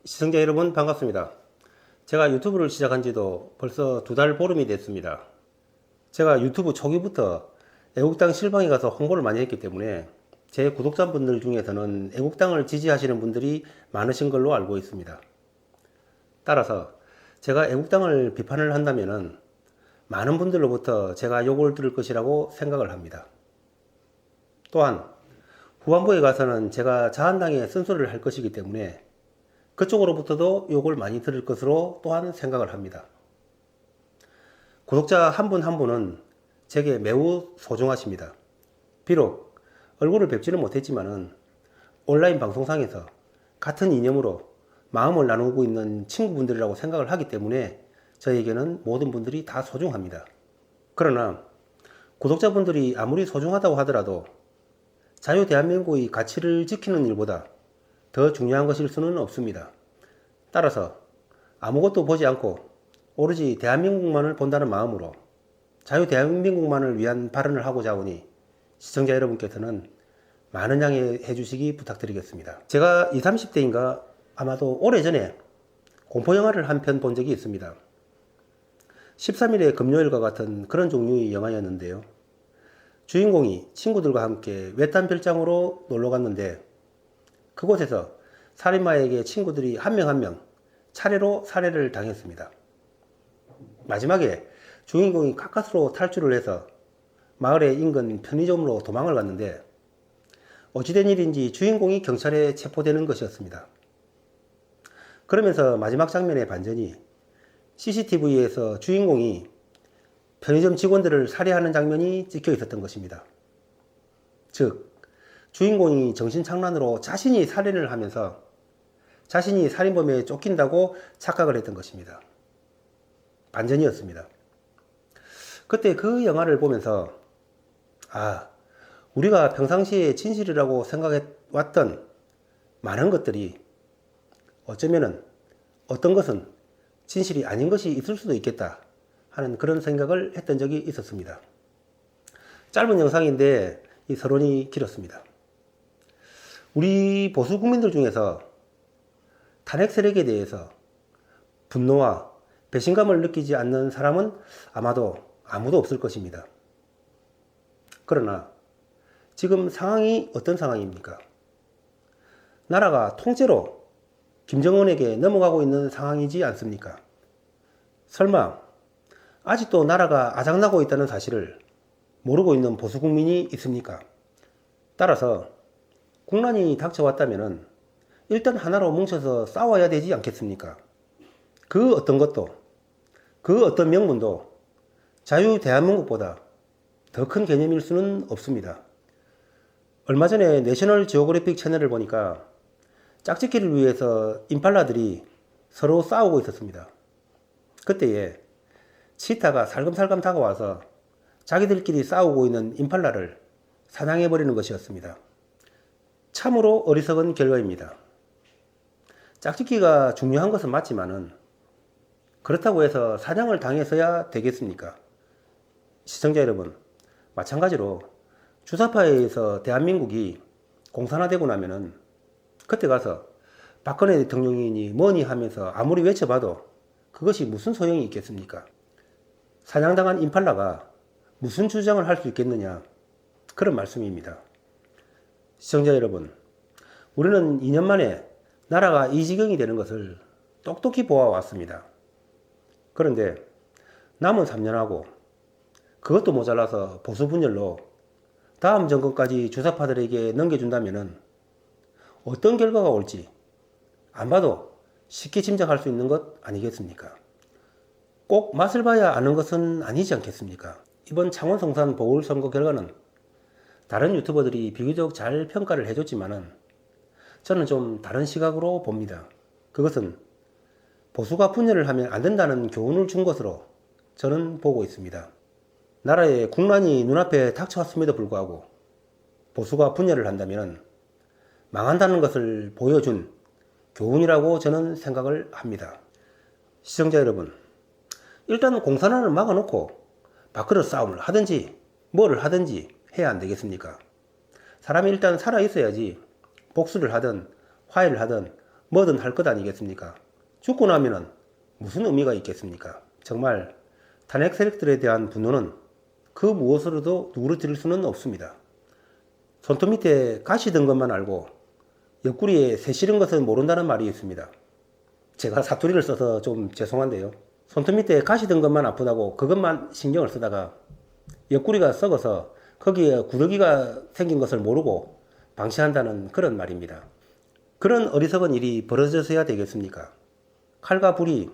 시청자 여러분 반갑습니다. 제가 유튜브를 시작한 지도 벌써 2달 보름이 됐습니다. 제가 유튜브 초기부터 애국당 실방에 가서 홍보를 많이 했기 때문에 제 구독자분들 중에서는 애국당을 지지하시는 분들이 많으신 걸로 알고 있습니다. 따라서 제가 애국당을 비판을 한다면은 많은 분들로부터 제가 욕을 들을 것이라고 생각을 합니다. 또한 후반부에 가서는 제가 자한당에 쓴소리를 할 것이기 때문에 그쪽으로부터도 욕을 많이 들을 것으로 또한 생각을 합니다. 구독자 한 분 한 분은 제게 매우 소중하십니다. 비록 얼굴을 뵙지는 못했지만은 온라인 방송상에서 같은 이념으로 마음을 나누고 있는 친구분들이라고 생각을 하기 때문에 저에게는 모든 분들이 다 소중합니다. 그러나 구독자분들이 아무리 소중하다고 하더라도 자유대한민국의 가치를 지키는 일보다 더 중요한 것일 수는 없습니다. 따라서 아무것도 보지 않고 오로지 대한민국만을 본다는 마음으로 자유대한민국만을 위한 발언을 하고자 하오니 시청자 여러분께서는 많은 양해해 주시기 부탁드리겠습니다. 제가 20, 30대인가 아마도 오래전에 공포영화를 한 편 본 적이 있습니다. 13일의 금요일과 같은 그런 종류의 영화였는데요. 주인공이 친구들과 함께 외딴 별장으로 놀러 갔는데 그곳에서 살인마에게 친구들이 한 명 한 명 차례로 살해를 당했습니다. 마지막에 주인공이 가까스로 탈출을 해서 마을의 인근 편의점으로 도망을 갔는데 어찌된 일인지 주인공이 경찰에 체포되는 것이었습니다. 그러면서 마지막 장면의 반전이 CCTV에서 주인공이 편의점 직원들을 살해하는 장면이 찍혀 있었던 것입니다. 즉 주인공이 정신착란으로 자신이 살인을 하면서 자신이 살인범에 쫓긴다고 착각을 했던 것입니다. 반전이었습니다. 그때 그 영화를 보면서 우리가 평상시에 진실이라고 생각해왔던 많은 것들이 어쩌면은 어떤 것은 진실이 아닌 것이 있을 수도 있겠다 하는 그런 생각을 했던 적이 있었습니다. 짧은 영상인데 이 서론이 길었습니다. 우리 보수 국민들 중에서 탄핵 세력에 대해서 분노와 배신감을 느끼지 않는 사람은 아마도 아무도 없을 것입니다. 그러나 지금 상황이 어떤 상황입니까? 나라가 통째로 김정은에게 넘어가고 있는 상황이지 않습니까? 설마 아직도 나라가 아작나고 있다는 사실을 모르고 있는 보수 국민이 있습니까? 따라서 국난이 닥쳐왔다면 일단 하나로 뭉쳐서 싸워야 되지 않겠습니까? 그 어떤 것도, 그 어떤 명분도 자유대한민국보다 더 큰 개념일 수는 없습니다. 얼마 전에 내셔널 지오그래픽 채널을 보니까 짝짓기를 위해서 임팔라들이 서로 싸우고 있었습니다. 그때에 치타가 살금살금 다가와서 자기들끼리 싸우고 있는 임팔라를 사냥해버리는 것이었습니다. 참으로 어리석은 결과입니다. 짝짓기가 중요한 것은 맞지만은 그렇다고 해서 사냥을 당해서야 되겠습니까? 시청자 여러분, 마찬가지로 주사파에 의해서 대한민국이 공산화되고 나면은 그때 가서 박근혜 대통령이니 뭐니 하면서 아무리 외쳐봐도 그것이 무슨 소용이 있겠습니까? 사냥당한 임팔라가 무슨 주장을 할 수 있겠느냐, 그런 말씀입니다. 시청자 여러분, 우리는 2년 만에 나라가 이 지경이 되는 것을 똑똑히 보아왔습니다. 그런데 남은 3년하고 그것도 모자라서 보수 분열로 다음 정권까지 주사파들에게 넘겨준다면 어떤 결과가 올지 안 봐도 쉽게 짐작할 수 있는 것 아니겠습니까? 꼭 맛을 봐야 아는 것은 아니지 않겠습니까? 이번 창원 성산 보궐선거 결과는 다른 유튜버들이 비교적 잘 평가를 해줬지만은 저는 좀 다른 시각으로 봅니다. 그것은 보수가 분열을 하면 안 된다는 교훈을 준 것으로 저는 보고 있습니다. 나라의 국난이 눈앞에 닥쳐왔음에도 불구하고 보수가 분열을 한다면 망한다는 것을 보여준 교훈이라고 저는 생각을 합니다. 시청자 여러분, 일단 공산화를 막아놓고 밥그릇 싸움을 하든지 뭐를 하든지 해야 안 되겠습니까? 사람이 일단 살아 있어야지 복수를 하든 화해를 하든 뭐든 할 것 아니겠습니까? 죽고 나면은 무슨 의미가 있겠습니까? 정말 탄핵 세력들에 대한 분노는 그 무엇으로도 누그러뜨릴 수는 없습니다. 손톱 밑에 가시 든 것만 알고 옆구리에 새 실은 것은 모른다는 말이 있습니다. 제가 사투리를 써서 좀 죄송한데요. 손톱 밑에 가시 든 것만 아프다고 그것만 신경을 쓰다가 옆구리가 썩어서 거기에 구더기가 생긴 것을 모르고 방치한다는 그런 말입니다. 그런 어리석은 일이 벌어져서야 되겠습니까? 칼과 불이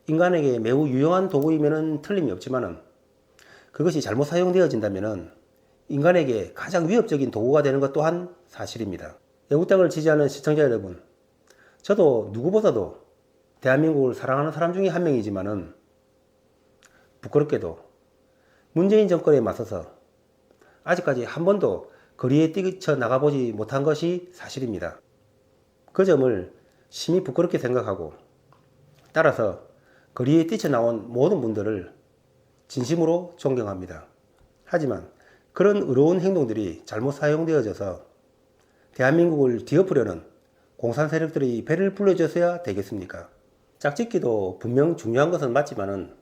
인간에게 매우 유용한 도구이면 틀림이 없지만은 그것이 잘못 사용되어진다면 인간에게 가장 위협적인 도구가 되는 것 또한 사실입니다. 애국당을 지지하는 시청자 여러분, 저도 누구보다도 대한민국을 사랑하는 사람 중에 한 명이지만은 부끄럽게도 문재인 정권에 맞서서 아직까지 한 번도 거리에 뛰쳐 나가보지 못한 것이 사실입니다. 그 점을 심히 부끄럽게 생각하고 따라서 거리에 뛰쳐나온 모든 분들을 진심으로 존경합니다. 하지만 그런 의로운 행동들이 잘못 사용되어져서 대한민국을 뒤엎으려는 공산 세력들이 배를 불러줘서야 되겠습니까? 짝짓기도 분명 중요한 것은 맞지만은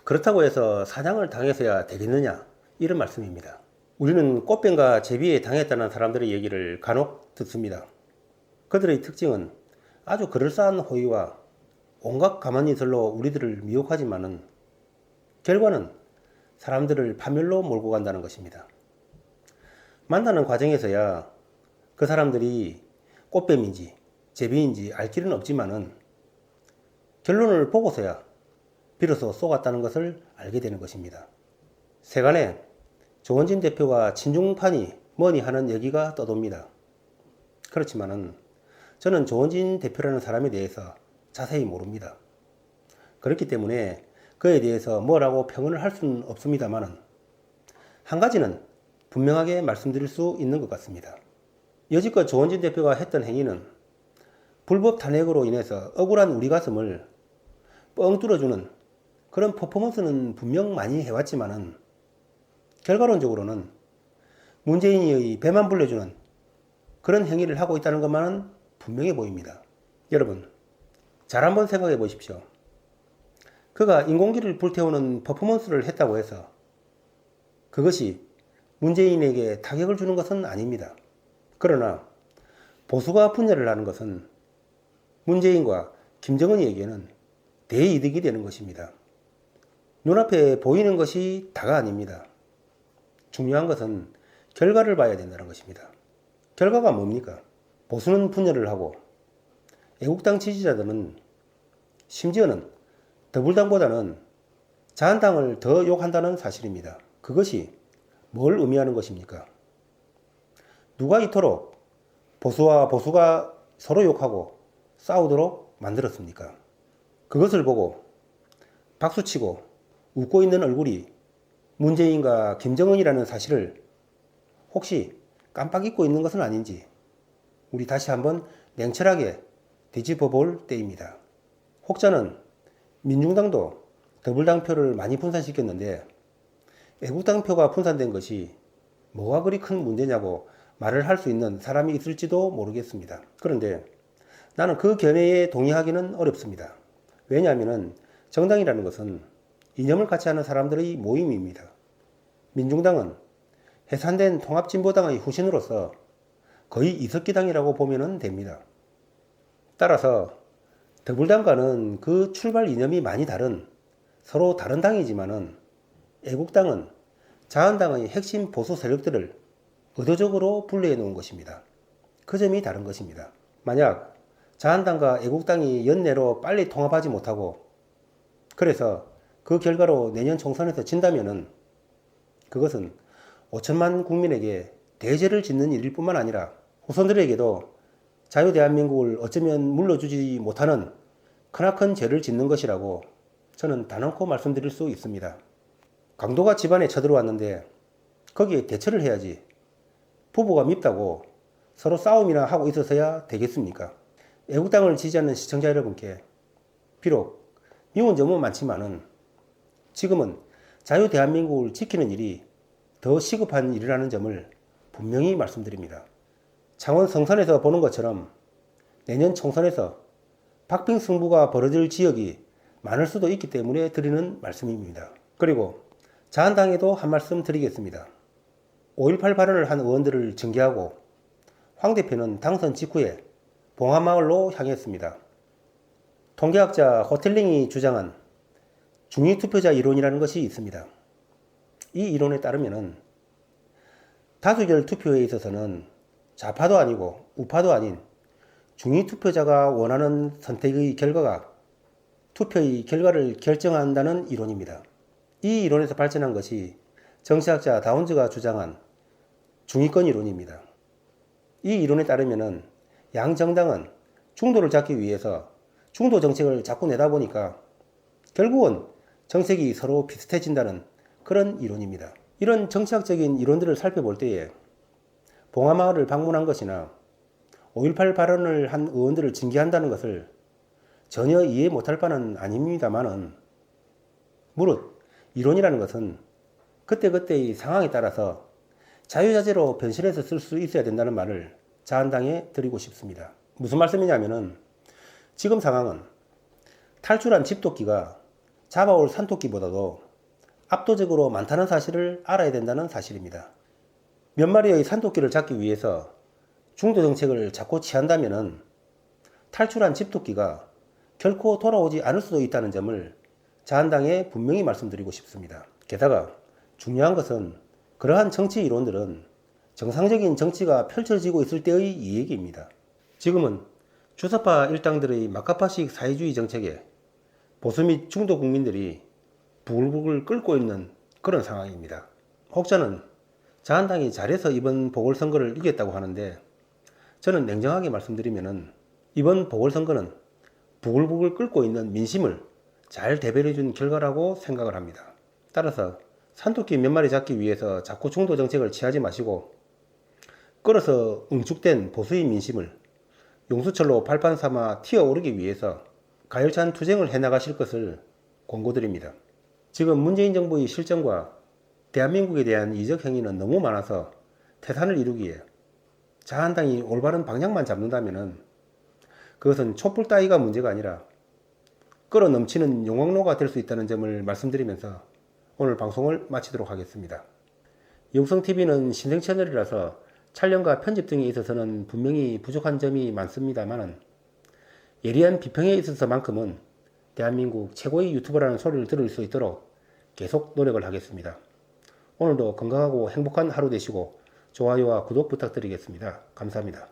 그렇다고 해서 사냥을 당해서야 되겠느냐? 이런 말씀입니다. 우리는 꽃뱀과 제비에 당했다는 사람들의 얘기를 간혹 듣습니다. 그들의 특징은 아주 그럴싸한 호의와 온갖 가만히들로 우리들을 미혹하지만은 결과는 사람들을 파멸로 몰고 간다는 것입니다. 만나는 과정에서야 그 사람들이 꽃뱀인지 제비인지 알 길은 없지만은 결론을 보고서야 비로소 속았다는 것을 알게 되는 것입니다. 세간에 조원진 대표가 친중파니 뭐니 하는 얘기가 떠돕니다. 그렇지만은 저는 조원진 대표라는 사람에 대해서 자세히 모릅니다. 그렇기 때문에 그에 대해서 뭐라고 평언을 할 수는 없습니다만은 한 가지는 분명하게 말씀드릴 수 있는 것 같습니다. 여지껏 조원진 대표가 했던 행위는 불법 탄핵으로 인해서 억울한 우리 가슴을 뻥 뚫어주는 그런 퍼포먼스는 분명 많이 해왔지만은 결과론적으로는 문재인의 배만 불려주는 그런 행위를 하고 있다는 것만은 분명해 보입니다. 여러분, 잘 한번 생각해 보십시오. 그가 인공기를 불태우는 퍼포먼스를 했다고 해서 그것이 문재인에게 타격을 주는 것은 아닙니다. 그러나 보수가 분열을 하는 것은 문재인과 김정은이에게는 대이득이 되는 것입니다. 눈앞에 보이는 것이 다가 아닙니다. 중요한 것은 결과를 봐야 된다는 것입니다. 결과가 뭡니까? 보수는 분열을 하고 애국당 지지자들은 심지어는 더불당보다는 자한당을 더 욕한다는 사실입니다. 그것이 뭘 의미하는 것입니까? 누가 이토록 보수와 보수가 서로 욕하고 싸우도록 만들었습니까? 그것을 보고 박수치고 웃고 있는 얼굴이 문재인과 김정은이라는 사실을 혹시 깜빡 잊고 있는 것은 아닌지 우리 다시 한번 냉철하게 되짚어 볼 때입니다. 혹자는 민중당도 더불당표를 많이 분산시켰는데 애국당표가 분산된 것이 뭐가 그리 큰 문제냐고 말을 할 수 있는 사람이 있을지도 모르겠습니다. 그런데 나는 그 견해에 동의하기는 어렵습니다. 왜냐하면 정당이라는 것은 이념을 같이 하는 사람들의 모임입니다. 민중당은 해산된 통합진보당의 후신으로서 거의 이석기당이라고 보면 됩니다. 따라서 더불당과는 그 출발 이념이 많이 다른 서로 다른 당이지만은 애국당은 자한당의 핵심 보수 세력들을 의도적으로 분리해 놓은 것입니다. 그 점이 다른 것입니다. 만약 자한당과 애국당이 연내로 빨리 통합하지 못하고 그래서 그 결과로 내년 총선에서 진다면은 그것은 5천만 국민에게 대죄를 짓는 일일 뿐만 아니라 후손들에게도 자유대한민국을 어쩌면 물러주지 못하는 크나큰 죄를 짓는 것이라고 저는 단언코 말씀드릴 수 있습니다. 강도가 집안에 쳐들어왔는데 거기에 대처를 해야지 부부가 밉다고 서로 싸움이나 하고 있어서야 되겠습니까? 애국당을 지지하는 시청자 여러분께 비록 미운 점은 많지만은 지금은 자유대한민국을 지키는 일이 더 시급한 일이라는 점을 분명히 말씀드립니다. 창원 성산에서 보는 것처럼 내년 총선에서 박빙 승부가 벌어질 지역이 많을 수도 있기 때문에 드리는 말씀입니다. 그리고 자한당에도 한 말씀 드리겠습니다. 5.18 발언을 한 의원들을 징계하고 황 대표는 당선 직후에 봉하마을로 향했습니다. 통계학자 호텔링이 주장한 중위투표자 이론이라는 것이 있습니다. 이 이론에 따르면 다수결 투표에 있어서는 좌파도 아니고 우파도 아닌 중위투표자가 원하는 선택의 결과가 투표의 결과를 결정한다는 이론입니다. 이 이론에서 발전한 것이 정치학자 다운즈가 주장한 중위권 이론입니다. 이 이론에 따르면 양 정당은 중도를 잡기 위해서 중도 정책을 자꾸 내다 보니까 결국은 정책이 서로 비슷해진다는 그런 이론입니다. 이런 정치학적인 이론들을 살펴볼 때에 봉하마을을 방문한 것이나 5.18 발언을 한 의원들을 징계한다는 것을 전혀 이해 못할 바는 아닙니다만은, 무릇 이론이라는 것은 그때그때의 상황에 따라서 자유자재로 변신해서 쓸 수 있어야 된다는 말을 자한당에 드리고 싶습니다. 무슨 말씀이냐면은, 지금 상황은 탈출한 집토끼가 잡아올 산토끼보다도 압도적으로 많다는 사실을 알아야 된다는 사실입니다. 몇 마리의 산토끼를 잡기 위해서 중도 정책을 자꾸 취한다면은 탈출한 집토끼가 결코 돌아오지 않을 수도 있다는 점을 자한당에 분명히 말씀드리고 싶습니다. 게다가 중요한 것은 그러한 정치 이론들은 정상적인 정치가 펼쳐지고 있을 때의 이야기입니다. 지금은 주사파 일당들의 막가파식 사회주의 정책에 보수 및 중도 국민들이 부글부글 끓고 있는 그런 상황입니다. 혹자는 자한당이 잘해서 이번 보궐선거를 이겼다고 하는데, 저는 냉정하게 말씀드리면은 이번 보궐선거는 부글부글 끓고 있는 민심을 잘 대변해준 결과라고 생각을 합니다. 따라서 산토끼 몇 마리 잡기 위해서 자꾸 중도 정책을 취하지 마시고, 끓어서 응축된 보수의 민심을 용수철로 발판 삼아 튀어오르기 위해서 가열찬 투쟁을 해나가실 것을 권고드립니다. 지금 문재인 정부의 실정과 대한민국에 대한 이적 행위는 너무 많아서 태산을 이루기에 자한당이 올바른 방향만 잡는다면 그것은 촛불 따위가 문제가 아니라 끓어 넘치는 용광로가 될 수 있다는 점을 말씀드리면서 오늘 방송을 마치도록 하겠습니다. 영성TV는 신생 채널이라서 촬영과 편집 등에 있어서는 분명히 부족한 점이 많습니다만, 예리한 비평에 있어서만큼은 대한민국 최고의 유튜버라는 소리를 들을 수 있도록 계속 노력을 하겠습니다. 오늘도 건강하고 행복한 하루 되시고 좋아요와 구독 부탁드리겠습니다. 감사합니다.